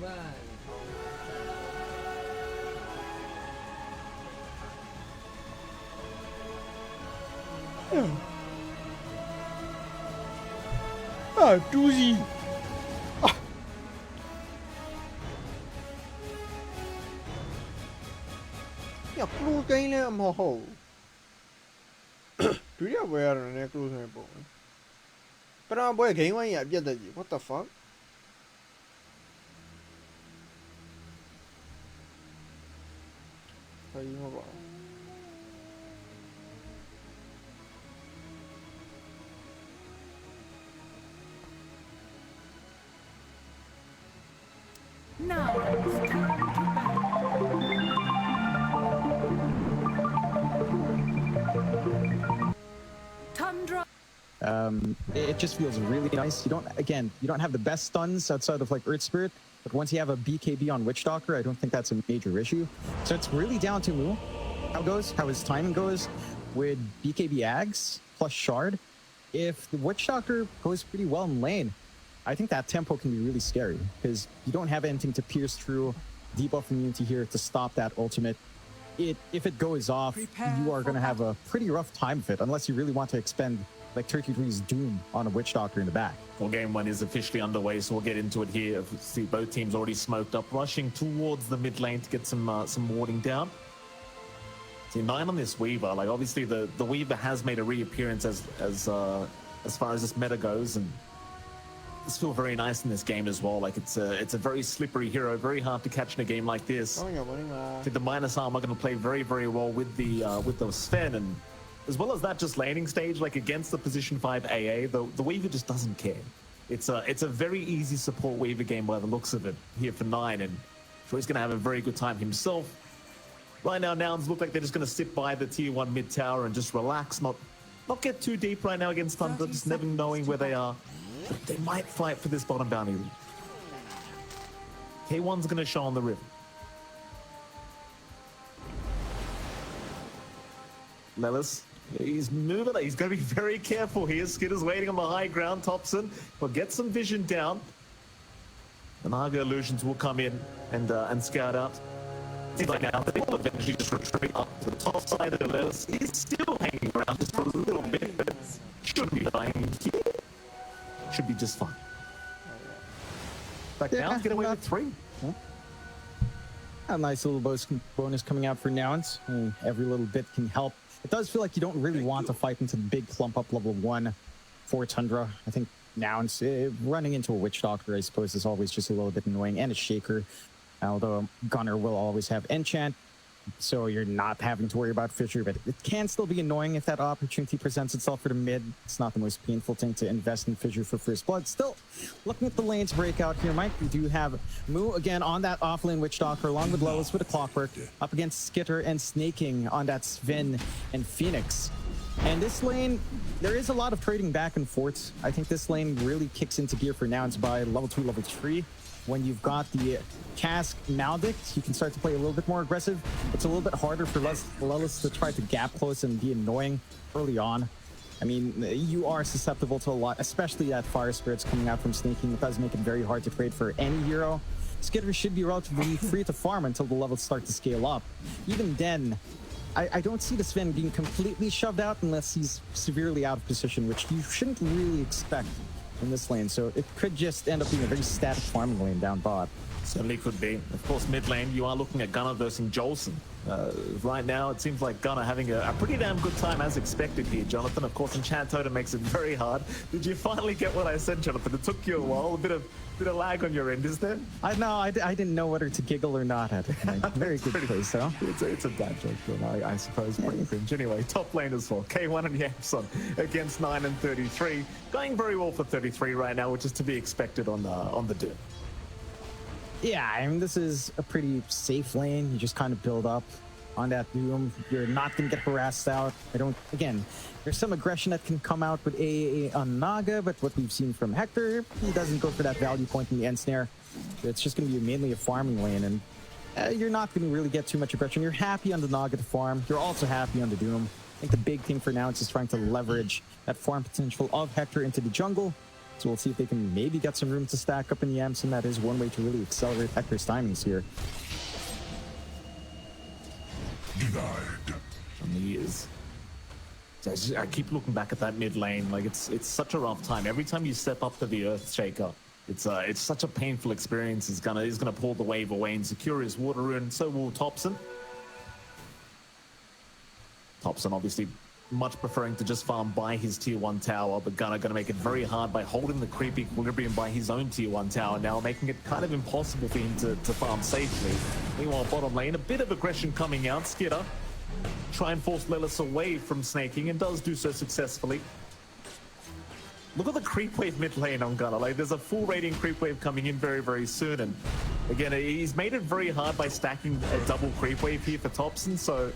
บ้านดูสิอย่าครูกันเลยมั้งโหดูดิว่าอะไรเนี่ยครูเนี่ยบอกpero no puede que iban y había de allí what the fuck ahí no va Now it's time to battle. Tundra. It just feels really nice. You don't have the best stuns outside of like Earth Spirit, but once you have a BKB on Witch Doctor, I don't think that's a major issue. So it's really down to Mu, how his timing goes with BKB Ags plus Shard. If the Witch Doctor goes pretty well in lane, I think that tempo can be really scary because you don't have anything to pierce through debuff immunity here to stop that ultimate. If it goes off, you are going to have a pretty rough time of it unless you really want to expend like Turkey 3's Doom on a Witch Doctor in the back. Well, game one is officially underway, so we'll get into it here. See, both teams already smoked up, rushing towards the mid lane to get some warding down. See, 9 on this Weaver. Like, obviously, the Weaver has made a reappearance as far as this meta goes, and it's feel very nice in this game as well. Like, it's a very slippery hero, very hard to catch in a game like this. I think the minus armor going to play very, very well with the Sven, and as well as that, just laning stage, like against the position 5 AA, the Weaver just doesn't care. It's a very easy support Weaver game by the looks of it here for 9, and sure he's going to have a very good time himself. Right now, Nouns look like they're just going to sit by the tier 1 mid tower and just relax, not get too deep right now against Thunder, just never knowing where they are. But they might fight for this bottom bounty. K1's going to show on the river. Lelis, he's moving. He's going to be very careful here. Skitter's waiting on the high ground. Thompson will get some vision down. The Naga illusions will come in and scout out. Seems like now they will eventually just retreat up to the top side of the Lelis. He's still hanging around just a little bit, but should be dying here. Should be just fine. But now get away with 3. A nice little bonus coming out for Nouns. Every little bit can help. It does feel like you don't really want to fight into the big clump up level 1 for Tundra. I think Nouns running into a Witch Doctor, I suppose, is always just a little bit annoying, and a Shaker. Although Gunner will always have Enchant, so you're not having to worry about Fissure, but it can still be annoying if that opportunity presents itself for the mid. It's not the most painful thing to invest in Fissure for first blood. Still, looking at the lanes breakout here, Mike, we do have Mu again on that offlane Witch Doctor, along with Lelis with a Clockwork, up against Skitter and Snaking on that Sven and Phoenix. And this lane, there is a lot of trading back and forth. I think this lane really kicks into gear for Nouns by level 2, level 3. When you've got the Cask Maldict, you can start to play a little bit more aggressive. It's a little bit harder for Lelis to try to gap close and be annoying early on. I mean, you are susceptible to a lot, especially that Fire Spirits coming out from Snaking. It does make it very hard to trade for any hero. Skitter should be relatively free to farm until the levels start to scale up. Even then, I don't see the Sven being completely shoved out unless he's severely out of position, which you shouldn't really expect in this lane, so it could just end up being a very static farming lane down bot. Certainly could be. Of course, mid lane, you are looking at Gunner versus Jolson. Right now, it seems like Gunner having a pretty damn good time as expected here, Jonathan. Of course, Enchant Totem makes it very hard. Did you finally get what I said, Jonathan? It took you a while, a bit of lag on your end, is there? I didn't know whether to giggle or not at it. Very good place, though. It's a bad joke, but I suppose pretty cringe. Anyway, top lane as well. K1 and Yamson against 9 and 33. Going very well for 33 right now, which is to be expected on the Doom. Yeah, I mean, this is a pretty safe lane. You just kind of build up on that Doom. You're not going to get harassed out. Again, there's some aggression that can come out with AAA on Naga, but what we've seen from Hector, he doesn't go for that value point in the end snare. It's just going to be mainly a farming lane, and you're not going to really get too much aggression. You're happy on the Naga to farm. You're also happy on the Doom. I think the big thing for now is just trying to leverage that farm potential of Hector into the jungle So we'll see if they can maybe get some room to stack up in Yamson. That is one way to really accelerate Hector's timings here. And he is. I keep looking back at that mid lane. Like it's such a rough time. Every time you step up to the Earthshaker, it's such a painful experience. He's gonna pull the wave away and secure his water rune. So will Thompson. Thompson obviously much preferring to just farm by his tier 1 tower, but gonna make it very hard by holding the creep equilibrium by his own tier 1 tower, now making it kind of impossible for him to farm safely. Meanwhile, bottom lane, a bit of aggression coming out. Skidder try and force Lelis away from snaking, and does do so successfully. Look at the creep wave mid lane on Gunner. Like, there's a full rating creep wave coming in very, very soon, and again, he's made it very hard by stacking a double creep wave here for Thompson, so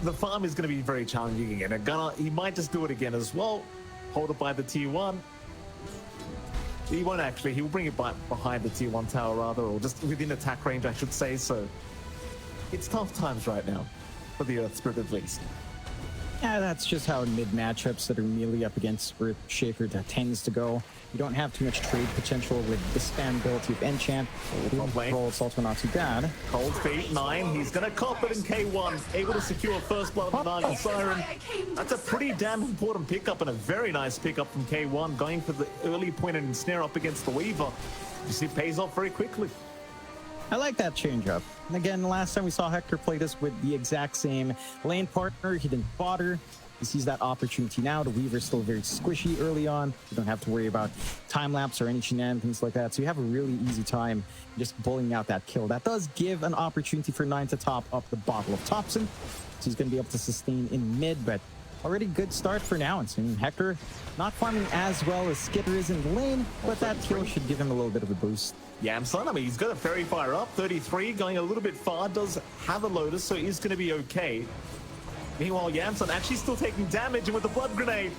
the farm is going to be very challenging again. And Gunner, he might just do it again as well. Hold it by the tier 1. He won't actually. He'll bring it behind the tier 1 tower rather, or just within attack range, I should say. So it's tough times right now for the Earth Spirit at least. Yeah, that's just how mid matchups that are melee up against Earthshaker tends to go. You don't have too much trade potential with the spam ability of Enchant. Roll is also not too bad. Cold Feet, 9. He's going to cop it in K1. Able to secure first blood of the Naga Siren. That's a pretty damn important pickup, and a very nice pickup from K1. Going for the early point and snare up against the Weaver. You see, it pays off very quickly. I like that change up. And again, last time we saw Hector play this with the exact same lane partner, he didn't bother. He sees that opportunity now. The Weaver's still very squishy early on. You don't have to worry about time lapse or any shenanigans like that. So you have a really easy time just bullying out that kill. That does give an opportunity for 9 to top up the bottle of Thompson. So he's going to be able to sustain in mid, but already good start for now. And Hector not farming as well as Skidder is in the lane, but that kill should give him a little bit of a boost. Yamson, I mean, he's got a Fairy Fire up, 33, going a little bit far, does have a Lotus, so he's going to be okay. Meanwhile, Yamson actually still taking damage, and with the Blood Grenade,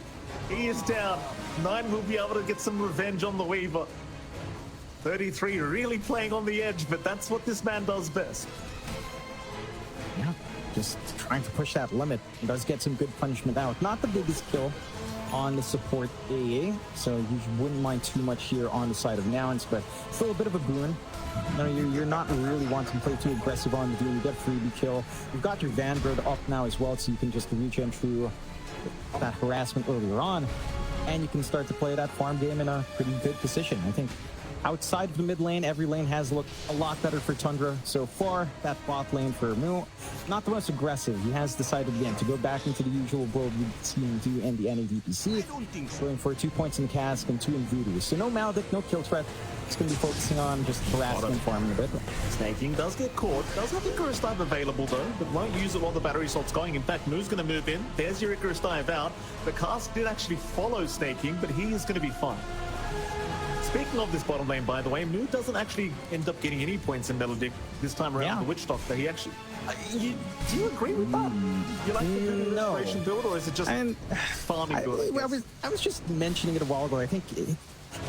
he is down. 9 will be able to get some revenge on the Weaver. 33 really playing on the edge, but that's what this man does best. Yeah, just trying to push that limit. He does get some good punishment out. Not the biggest kill on the support AA, so you wouldn't mind too much here on the side of Nouns, but still a bit of a boon. No, you're not really wanting to play too aggressive on the deal. You get freebie kill. You've got your Vanguard up now as well, so you can just regen through that harassment earlier on, and you can start to play that farm game in a pretty good position. I think outside of the mid lane, every lane has looked a lot better for Tundra so far. That bot lane for Mu, not the most aggressive. He has decided again to go back into the usual build we've seen him do in the NADPC, going for 2 points in Cask and 2 in Voodoo. So no Maldic, no kill threat. He's going to be focusing on just harassing and farming a bit. Snaking does get caught. Does have Icarus Dive available though, but won't use it while the battery salt's going. In fact, Moo's going to move in. There's your Icarus Dive out. The Cask did actually follow Snaking, but he is going to be fine. Speaking of this bottom lane, by the way, Moo doesn't actually end up getting any points in Melodic this time around. The Witch Doctor, he actually... do you agree with that? You like the Restoration build, or is it just farming build? I was just mentioning it a while ago. I think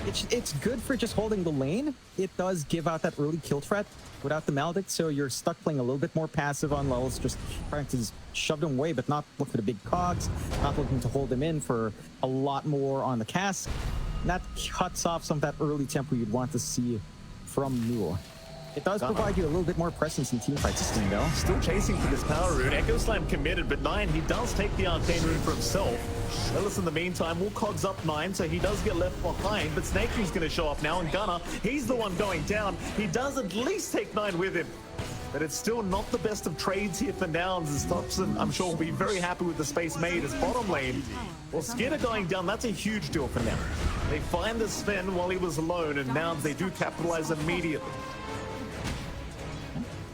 it's good for just holding the lane. It does give out that early kill threat without the Maledict, so you're stuck playing a little bit more passive on levels, just trying to shove them away, but not look for the big cogs, not looking to hold them in for a lot more on the Cask. And that cuts off some of that early tempo you'd want to see from Newell. It does provide you a little bit more presence in teamfights, though. Still chasing for this power rune. Echo Slam committed, but 9, he does take the Arcane rune for himself. Lelis in the meantime will cogs up 9, so he does get left behind, but Snakey's going to show up now, and Gunner, he's the one going down. He does at least take 9 with him. But it's still not the best of trades here for Nouns, as Thompson, I'm sure, will be very happy with the space made as bottom lane. Well, Skidder going down, that's a huge deal for Nouns. They find the Sven while he was alone, and Nouns, they do capitalize immediately.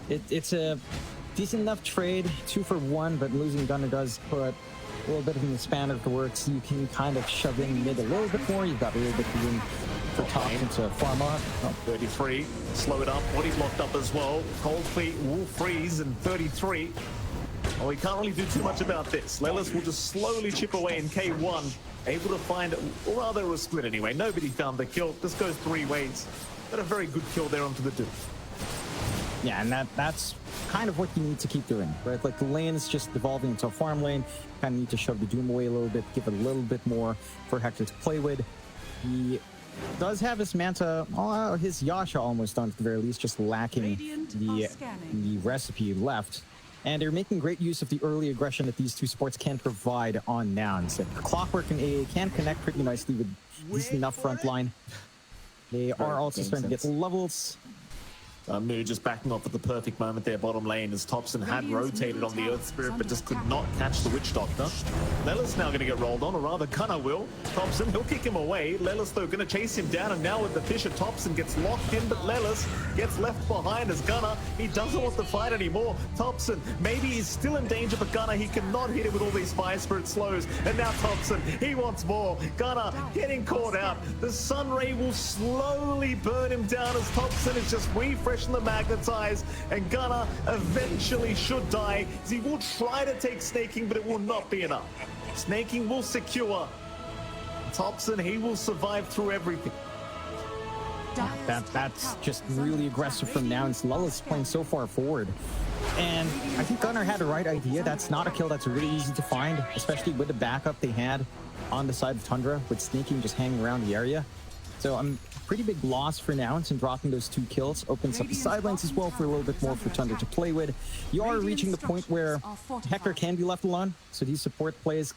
It's a decent enough trade, 2 for 1, but losing Gunner does put a little bit of the spanner to work, so you can kind of shove in mid a little bit more. You've got a little bit of room for Thompson to farm up. 33, slow it up, body's locked up as well. Cold Feet will freeze in 33. Well, we can't really do too much about this. Lelis will just slowly chip away in K1, able to find, or rather it was split anyway. Nobody found the kill. This goes 3 ways. But a very good kill there onto the Doom. Yeah, and that's kind of what you need to keep doing, right? Like the lane is just evolving into a farm lane. Kind of need to shove the Doom away a little bit, give it a little bit more for Hector to play with. He does have his Manta, his Yasha almost done at the very least, just lacking Radiant the are scanning. recipe left. And they're making great use of the early aggression that these two sports can provide on Nouns. Clockwork and AA can connect pretty nicely with decent enough front line. They are also starting to get levels. Moo just backing off at the perfect moment there, bottom lane, as Thompson had rotated on the Earth Spirit, but just could not catch the Witch Doctor. Lelis now going to get rolled on, or rather Gunnar will. Thompson, he'll kick him away. Lelis, though, going to chase him down, and now with the Fisher, Thompson gets locked in, but Lelis gets left behind as Gunnar. He doesn't want to fight anymore. Thompson, maybe he's still in danger, but Gunnar, he cannot hit it with all these Fire Spirit slows. And now Thompson, he wants more. Gunnar getting caught out. The Sun Ray will slowly burn him down as Thompson is just refreshing the magnetize, and Gunnar eventually should die. He will try to take Snaking, but it will not be enough. Snaking will secure. Thompson, he will survive through everything. That's just really aggressive from Nouns. Lulla's playing so far forward. And I think Gunnar had the right idea. That's not a kill that's really easy to find, especially with the backup they had on the side of Tundra, with Snaking just hanging around the area. So pretty big loss for Nouns, and dropping those 2 kills opens up the sidelines as well for a little bit more for Tundra to play with. You are reaching the point where Hector can be left alone, so these support plays